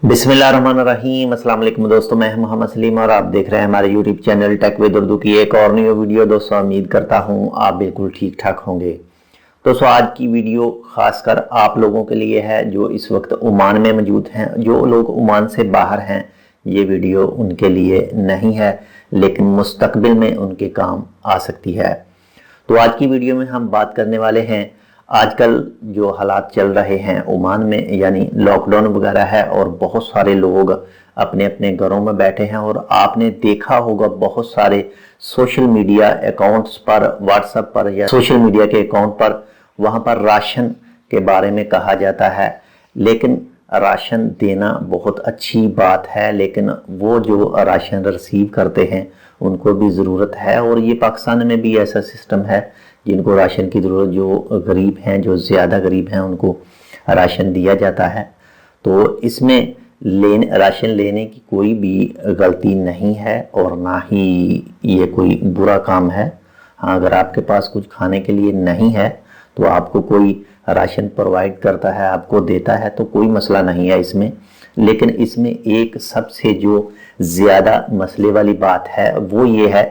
बिस्मिल्लाहिर्रहमानिर्रहीम। अस्सलाम वालेकुम दोस्तों, मैं मोहम्मद सलीम और आप देख रहे हैं हमारे YouTube channel tech with Urdu की एक और न्यू वीडियो। दोस्तों उम्मीद करता हूं आप बिल्कुल ठीक ठाक होंगे। दोस्तों आज की वीडियो खासकर आप लोगों के लिए है जो इस वक्त ओमान में मौजूद हैं। जो लोग ओमान से बाहर हैं ये वीडियो उनके लिए नहीं है, लेकिन मुस्तकबिल में उनके काम आ सकती है। तो आज की वीडियो में हम बात करने वाले हैं आजकल जो हालात चल रहे हैं ओमान में, यानी लॉकडाउन वगैरह है और बहुत सारे लोग अपने अपने घरों में बैठे हैं। और आपने देखा होगा बहुत सारे सोशल मीडिया अकाउंट्स पर, व्हाट्सएप पर या सोशल मीडिया के अकाउंट पर वहां पर राशन के बारे में कहा जाता है। लेकिन राशन देना बहुत अच्छी बात है, लेकिन वो जो राशन रिसीव करते हैं उनको भी ज़रूरत है। और ये पाकिस्तान में भी ऐसा सिस्टम है जिनको राशन की ज़रूरत, जो गरीब हैं, जो ज़्यादा गरीब हैं, उनको राशन दिया जाता है। तो इसमें राशन लेने की कोई भी गलती नहीं है और ना ही ये कोई बुरा काम है। हाँ, अगर आपके पास कुछ खाने के लिए नहीं है तो आपको कोई राशन प्रोवाइड करता है, आपको देता है, तो कोई मसला नहीं है इसमें। लेकिन इसमें एक सबसे जो ज़्यादा मसले वाली बात है वो ये है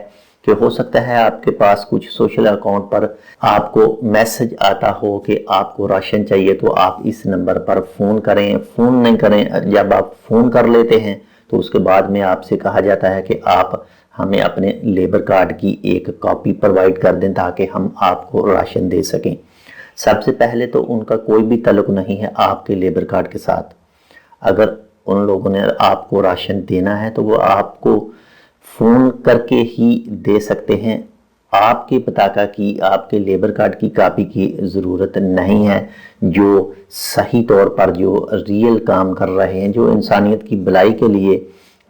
कि हो सकता है आपके पास कुछ सोशल अकाउंट पर आपको मैसेज आता हो कि आपको राशन चाहिए, तो आप इस नंबर पर फ़ोन करें। फ़ोन नहीं करें, जब आप फ़ोन कर लेते हैं तो उसके बाद में आपसे कहा जाता है कि आप हमें अपने लेबर कार्ड की एक कॉपी प्रोवाइड कर दें ताकि हम आपको राशन दे सकें। सबसे पहले तो उनका कोई भी ताल्लुक नहीं है आपके लेबर कार्ड के साथ। अगर उन लोगों ने आपको राशन देना है तो वो आपको फ़ोन करके ही दे सकते हैं। आपके पताका की, आपके लेबर कार्ड की कॉपी की ज़रूरत नहीं है। जो सही तौर पर जो रियल काम कर रहे हैं, जो इंसानियत की भलाई के लिए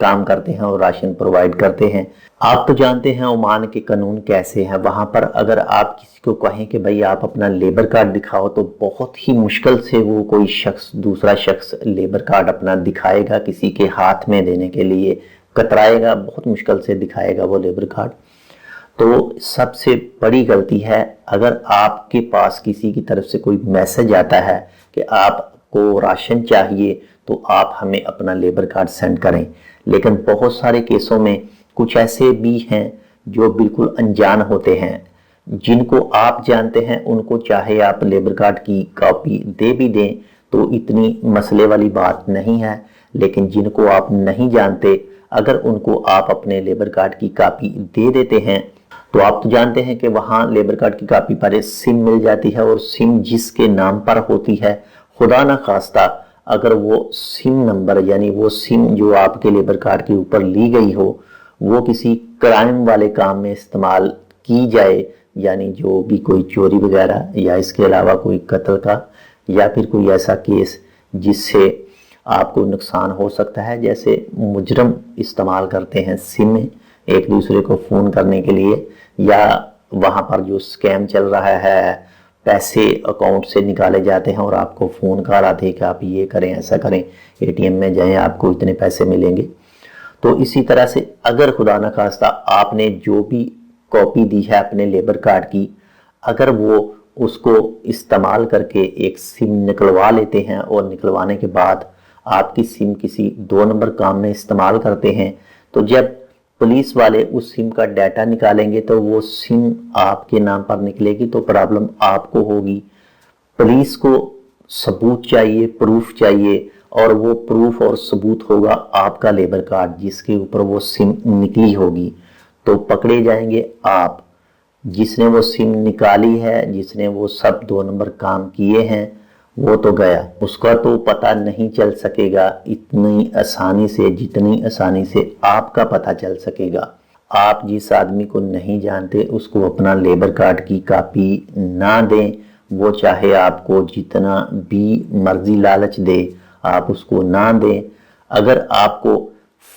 काम करते हैं और राशन प्रोवाइड करते हैं। आप तो जानते हैं ओमान के कानून कैसे हैं। वहाँ पर अगर आप किसी को कहें कि भाई आप अपना लेबर कार्ड दिखाओ तो बहुत ही मुश्किल से वो कोई शख्स, दूसरा शख्स लेबर कार्ड अपना दिखाएगा किसी के हाथ में देने के लिए, कतराएगा, बहुत मुश्किल से दिखाएगा वो लेबर कार्ड। तो सबसे बड़ी गलती है अगर आपके पास किसी की तरफ से कोई मैसेज आता है कि आपको राशन चाहिए तो आप हमें अपना लेबर कार्ड सेंड करें। लेकिन बहुत सारे केसों में कुछ ऐसे भी हैं जो बिल्कुल अनजान होते हैं, जिनको आप जानते हैं उनको चाहे आप लेबर कार्ड की कॉपी दे भी दें तो इतनी मसले वाली बात नहीं है। लेकिन जिनको आप नहीं जानते, अगर उनको आप अपने लेबर कार्ड की कॉपी दे देते हैं तो आप तो जानते हैं कि वहाँ लेबर कार्ड की कॉपी पर सिम मिल जाती है। और सिम जिसके नाम पर होती है, खुदा ना खास्ता अगर वो सिम नंबर, यानी वो सिम जो आपके लेबर कार्ड के ऊपर ली गई हो, वो किसी क्राइम वाले काम में इस्तेमाल की जाए, यानी जो भी कोई चोरी वगैरह या इसके अलावा कोई कत्ल का या फिर कोई ऐसा केस जिससे आपको नुकसान हो सकता है, जैसे मुजरम इस्तेमाल करते हैं सिम एक दूसरे को फ़ोन करने के लिए, या वहाँ पर जो स्कैम चल रहा है, पैसे अकाउंट से निकाले जाते हैं और आपको फ़ोन कॉल आते हैं कि आप ये करें, ऐसा करें, एटीएम में जाएं, आपको इतने पैसे मिलेंगे। तो इसी तरह से अगर खुदा न खास्ता आपने जो भी कॉपी दी है अपने लेबर कार्ड की, अगर वो उसको इस्तेमाल करके एक सिम निकलवा लेते हैं और निकलवाने के बाद आपकी सिम किसी 2 नंबर काम में इस्तेमाल करते हैं, तो जब पुलिस वाले उस सिम का डाटा निकालेंगे तो वो सिम आपके नाम पर निकलेगी, तो प्रॉब्लम आपको होगी। पुलिस को सबूत चाहिए, प्रूफ चाहिए, और वो प्रूफ और सबूत होगा आपका लेबर कार्ड जिसके ऊपर वो सिम निकली होगी। तो पकड़े जाएंगे आप। जिसने वो सिम निकाली है, जिसने वो सब 2 नंबर काम किए हैं, वो तो गया, उसका तो पता नहीं चल सकेगा इतनी आसानी से जितनी आसानी से आपका पता चल सकेगा। आप जिस आदमी को नहीं जानते उसको अपना लेबर कार्ड की कॉपी ना दें, वो चाहे आपको जितना भी मर्जी लालच दे, आप उसको ना दें। अगर आपको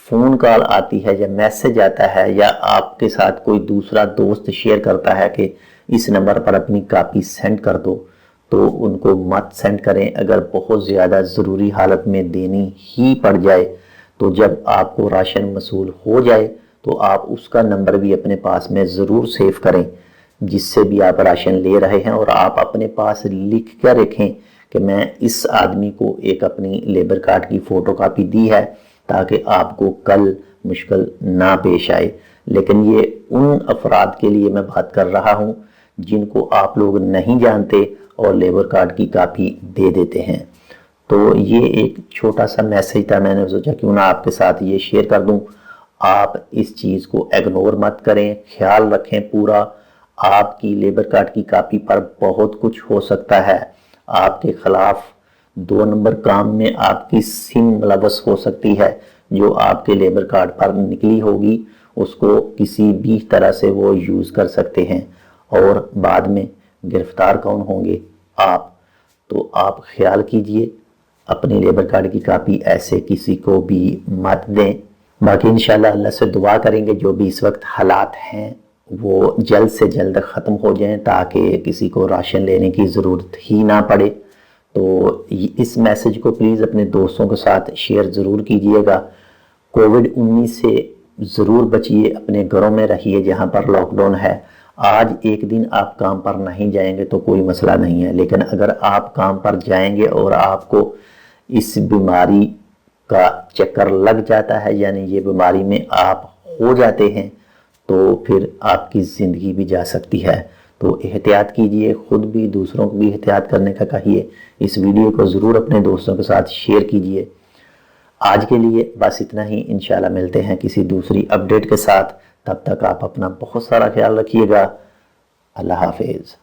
फ़ोन कॉल आती है या मैसेज आता है या आपके साथ कोई दूसरा दोस्त शेयर करता है कि इस नंबर पर अपनी कॉपी सेंड कर दो, तो उनको मत सेंड करें। अगर बहुत ज़्यादा ज़रूरी हालत में देनी ही पड़ जाए तो जब आपको राशन मसूल हो जाए तो आप उसका नंबर भी अपने पास में ज़रूर सेव करें जिससे भी आप राशन ले रहे हैं, और आप अपने पास लिख कर रखें کہ میں اس آدمی کو ایک اپنی لیبر کارڈ کی فوٹو کاپی دی ہے تاکہ آپ کو کل مشکل نہ پیش آئے، لیکن یہ ان افراد کے لیے میں بات کر رہا ہوں جن کو آپ لوگ نہیں جانتے اور لیبر کارڈ کی کاپی دے دیتے ہیں۔ تو یہ ایک چھوٹا سا میسیج تھا، میں نے سوچا کیوں نہ آپ کے ساتھ یہ شیئر کر دوں۔ آپ اس چیز کو اگنور مت کریں، خیال رکھیں پورا۔ آپ کی لیبر کارڈ کی کاپی پر بہت کچھ ہو سکتا ہے، آپ کے خلاف 2 نمبر کام میں آپ کی سم ملوث ہو سکتی ہے، جو آپ کے لیبر کارڈ پر نکلی ہوگی اس کو کسی بھی طرح سے وہ یوز کر سکتے ہیں، اور بعد میں گرفتار کون ہوں گے؟ آپ۔ تو آپ خیال کیجئے، اپنی لیبر کارڈ کی کاپی ایسے کسی کو بھی مت دیں۔ باقی انشاءاللہ اللہ سے دعا کریں گے جو بھی اس وقت حالات ہیں وہ جلد سے جلد ختم ہو جائیں تاکہ کسی کو راشن لینے کی ضرورت ہی نہ پڑے۔ تو اس میسج کو پلیز اپنے دوستوں کے ساتھ شیئر ضرور کیجئے گا۔ کووڈ-19 سے ضرور بچیے، اپنے گھروں میں رہیے جہاں پر لاک ڈاؤن ہے۔ آج ایک دن آپ کام پر نہیں جائیں گے تو کوئی مسئلہ نہیں ہے، لیکن اگر آپ کام پر جائیں گے اور آپ کو اس بیماری کا چکر لگ جاتا ہے، یعنی یہ بیماری میں آپ ہو جاتے ہیں، تو پھر آپ کی زندگی بھی جا سکتی ہے۔ تو احتیاط کیجئے، خود بھی دوسروں کو بھی احتیاط کرنے کا کہیے۔ اس ویڈیو کو ضرور اپنے دوستوں کے ساتھ شیئر کیجئے۔ آج کے لیے بس اتنا ہی، انشاءاللہ ملتے ہیں کسی دوسری اپڈیٹ کے ساتھ۔ تب تک آپ اپنا بہت سارا خیال رکھیے گا۔ اللہ حافظ۔